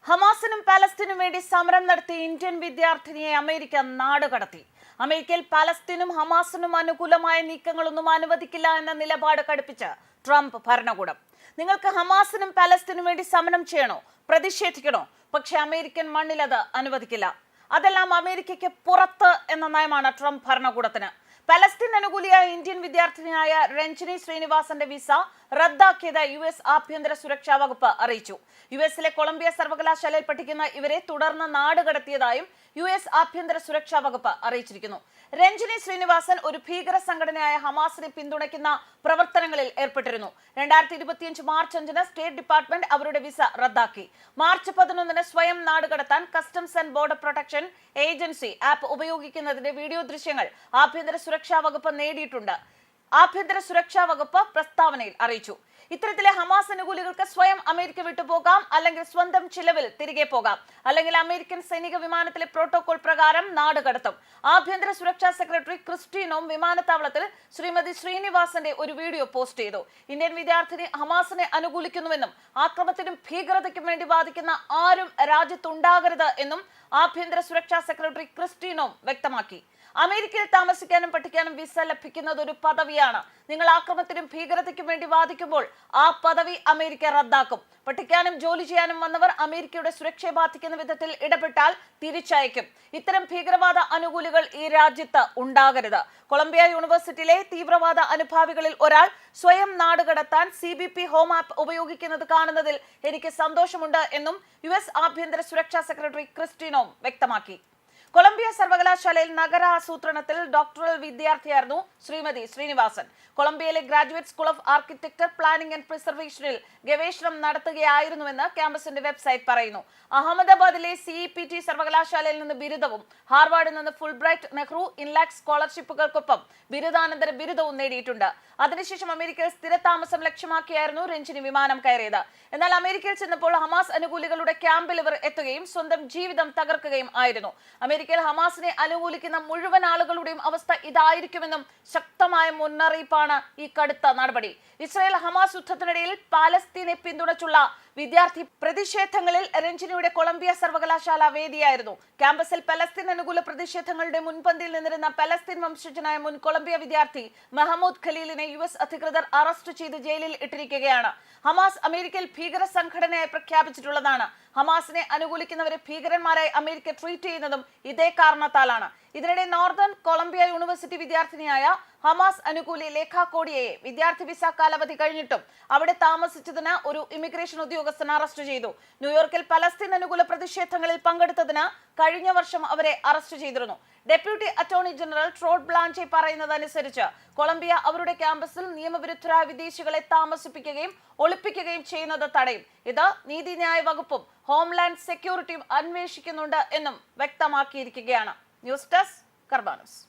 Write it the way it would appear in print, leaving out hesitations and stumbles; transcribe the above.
ഹമാസിനും പാലസ്തീനും വേണ്ടി സമരം നടത്തിയ ഇന്ത്യൻ വിദ്യാർത്ഥിനിയെ അമേരിക്ക നാടുകടത്തി. അമേരിക്കയിൽ പാലസ്തീനും ഹമാസിനും അനുകൂലമായ നീക്കങ്ങളൊന്നും അനുവദിക്കില്ല എന്ന നിലപാട് കടുപ്പിച്ച് ട്രംപ് ഭരണകൂടം. നിങ്ങൾക്ക് ഹമാസിനും പാലസ്തീനും വേണ്ടി സമരം ചെയ്യണോ, പ്രതിഷേധിക്കണോ, പക്ഷെ അമേരിക്കൻ മണ്ണിൽ അത് അനുവദിക്കില്ല. അതെല്ലാം അമേരിക്കയ്ക്ക് പുറത്ത് എന്ന നയമാണ് ട്രംപ് ഭരണകൂടത്തിന്. പലസ്തീൻ അനുകൂലിയായ ഇന്ത്യൻ വിദ്യാർത്ഥിനിയായ രഞ്ജിനി ശ്രീനിവാസന്റെ വിസ റദ്ദാക്കിയത് US ആഭ്യന്തര സുരക്ഷാ വകുപ്പ് അറിയിച്ചു. US കൊളംബിയ സർവകലാശാലയിൽ പഠിക്കുന്ന ഇവരെ തുടർന്ന് നാടുകടത്തിയതായും US ആഭ്യന്തര സുരക്ഷാ വകുപ്പ് അറിയിച്ചിരിക്കുന്നു. രഞ്ജിനി ശ്രീനിവാസൻ ഒരു ഭീകര സംഘടനയായ ഹമാസിനെ പിന്തുണയ്ക്കുന്ന പ്രവർത്തനങ്ങളിൽ ഏർപ്പെട്ടിരുന്നു. 2025 മാർച്ച് 5 സ്റ്റേറ്റ് ഡിപ്പാർട്ട്മെന്റ് അവരുടെ വിസ റദ്ദാക്കി. മാർച്ച് 11 സ്വയം നാടുകടത്താൻ customs and border protection agency app ഉപയോഗിക്കുന്നതിന്റെ വീഡിയോ ദൃശ്യങ്ങൾ ആഭ്യന്തര സുരക്ഷാ വകുപ്പ് നേടിയിട്ടുണ്ട്. ആഭ്യന്തര സുരക്ഷാ വകുപ്പ് പ്രസ്താവനയിൽ അറിയിച്ചു. ഇത്തരത്തിലെ ഹമാസ് അനുകൂലികൾക്ക് സ്വയം അമേരിക്ക വിട്ടുപോകാം, അല്ലെങ്കിൽ സ്വന്തം ചിലവിൽ തിരികെ പോകാം, അല്ലെങ്കിൽ അമേരിക്കൻ സൈനിക വിമാനത്തിലെ പ്രോട്ടോകോൾ പ്രകാരം നാടുകടത്തും. ആഭ്യന്തര സുരക്ഷാ സെക്രട്ടറി ക്രിസ്റ്റി നോം വിമാനത്താവളത്തിൽ ശ്രീമതി ശ്രീനിവാസന്റെ ഒരു വീഡിയോ പോസ്റ്റ് ചെയ്തു. ഇന്ത്യൻ വിദ്യാർത്ഥിനി ഹമാസിനെ അനുകൂലിക്കുന്നുവെന്നും ആക്രമണത്തിനും ഭീകരതയ്ക്കും വേണ്ടി വാദിക്കുന്ന ആരും രാജ്യത്തുണ്ടാകരുത് എന്നും ആഭ്യന്തര സുരക്ഷാ സെക്രട്ടറി ക്രിസ്റ്റി നോം വ്യക്തമാക്കി. അമേരിക്കയിൽ താമസിക്കാനും പഠിക്കാനും വിസ ലഭിക്കുന്നത് ഒരു പദവിയാണ്. നിങ്ങൾ ആക്രമണത്തിനും ഭീകരതയ്ക്കും വേണ്ടി വാദിക്കുമ്പോൾ ആ പദവി അമേരിക്ക റദ്ദാക്കും. പഠിക്കാനും ജോലി ചെയ്യാനും വന്നവർ അമേരിക്കയുടെ സുരക്ഷയെ ബാധിക്കുന്ന വിധത്തിൽ ഇടപെട്ടാൽ തിരിച്ചയക്കും. ഇത്തരം ഭീകരവാദ അനുകൂലികൾ ഈ രാജ്യത്ത് ഉണ്ടാകരുത്. കൊളംബിയ യൂണിവേഴ്സിറ്റിയിലെ തീവ്രവാദ അനുഭാവികളിൽ ഒരാൾ സ്വയം നാടുകടത്താൻ CBP ഹോം ആപ്പ് ഉപയോഗിക്കുന്നത് കാണുന്നതിൽ എനിക്ക് സന്തോഷമുണ്ട് എന്നും US ആഭ്യന്തര സുരക്ഷാ സെക്രട്ടറി ക്രിസ്റ്റി നോം വ്യക്തമാക്കി. കൊളംബിയ സർവകലാശാലയിൽ നഗര ആസൂത്രണത്തിൽ ഡോക്ടറൽ വിദ്യാർത്ഥിയായിരുന്നു ശ്രീമതി ശ്രീനിവാസൻ. കൊളംബിയയിലെ graduate school of architecture, planning and പ്രിസർവേഷനിൽ ഗവേഷണം നടത്തുകയായിരുന്നുവെന്ന് ക്യാമ്പസിന്റെ വെബ്സൈറ്റ് പറയുന്നു. അഹമ്മദാബാദിലെ CEPT സർവകലാശാലയിൽ നിന്ന് ബിരുദവും ഹാർവാർഡിൽ നിന്ന് ഫുൾബ്രൈറ്റ്, നെഹ്റു, ഇൻലാക് സ്കോളർഷിപ്പുകൾക്കൊപ്പം ബിരുദാനന്തര ബിരുദവും നേടിയിട്ടുണ്ട്. അതിനുശേഷം അമേരിക്കയിൽ സ്ഥിരതാമസം ലക്ഷ്യമാക്കിയായിരുന്നു രഞ്ജിനി വിമാനം കയറിയത്. എന്നാൽ അമേരിക്കയിൽ ചെന്നപ്പോൾ ഹമാസ് അനുകൂലികളുടെ ക്യാമ്പിൽ ഇവർ എത്തുകയും സ്വന്തം ജീവിതം തകർക്കുകയും ആയിരുന്നു. അമേരിക്കയിൽ ഹമാസിനെ അനുകൂലിക്കുന്ന മുഴുവൻ ആളുകളുടെയും അവസ്ഥ ഇതായിരിക്കുമെന്നും ശക്തമായ മുന്നറിയിപ്പാണ് ഈ കടുത്ത നടപടി. ഇസ്രായേൽ ഹമാസ് യുദ്ധത്തിനിടയിൽ പാലസ്തീനെ പിന്തുണച്ചുള്ള വിദ്യാർത്ഥി പ്രതിഷേധങ്ങളിൽ രഞ്ജിനിയുടെ കൊളംബിയ സർവകലാശാല വേദിയായിരുന്നു. ക്യാമ്പസിൽ പലസ്തീൻ അനുകൂല പ്രതിഷേധങ്ങളുടെ മുൻപന്തിയിൽ നിന്നിരുന്ന പലസ്തീൻ വംശജനായ മുൻ കൊളംബിയ വിദ്യാർത്ഥി മെഹമ്മൂദ് ഖലീലിനെ US അധികൃതർ അറസ്റ്റ് ചെയ്ത് ജയിലിൽ ഇട്ടിരിക്കുകയാണ്. ഹമാസ് അമേരിക്കയിൽ ഭീകര സംഘടനയായി പ്രഖ്യാപിച്ചിട്ടുള്ളതാണ്. ഹമാസിനെ അനുകൂലിക്കുന്നവരെ ഭീകരന്മാരായി അമേരിക്ക ട്രീറ്റ് ചെയ്യുന്നതും ഇതേ കാരണത്താലാണ്. ഇതിനിടെ നോർത്തേൺ കൊളംബിയ യൂണിവേഴ്സിറ്റി വിദ്യാർത്ഥിനിയായ ഹമാസ് അനുകൂലി ലേഖ കോടിയയെ വിദ്യാർത്ഥി വിസ കാലാവധി കഴിഞ്ഞിട്ടും അവിടെ താമസിച്ചതിന് ഒരു ഇമിഗ്രേഷൻ ഉദ്യോഗസ്ഥൻ അറസ്റ്റ് ചെയ്തു. ന്യൂയോർക്കിൽ പലസ്തീൻ അനുകൂല പ്രതിഷേധങ്ങളിൽ പങ്കെടുത്തതിന് കഴിഞ്ഞ വർഷം അവരെ അറസ്റ്റ് ചെയ്തിരുന്നു. ഡെപ്യൂട്ടി അറ്റോർണി ജനറൽ ട്രോഡ് ബ്ലാഞ്ചെ പറയുന്നതനുസരിച്ച് കൊളംബിയ അവരുടെ ക്യാമ്പസിൽ നിയമവിരുദ്ധരായ വിദേശികളെ താമസിപ്പിക്കുകയും ഒളിപ്പിക്കുകയും ചെയ്യുന്നത് തടയും. ഇത് നീതിന്യായ വകുപ്പും ഹോംലാൻഡ് സെക്യൂരിറ്റിയും അന്വേഷിക്കുന്നുണ്ട് എന്നും വ്യക്തമാക്കിയിരിക്കുകയാണ്. News desk കർബാനൂസ്.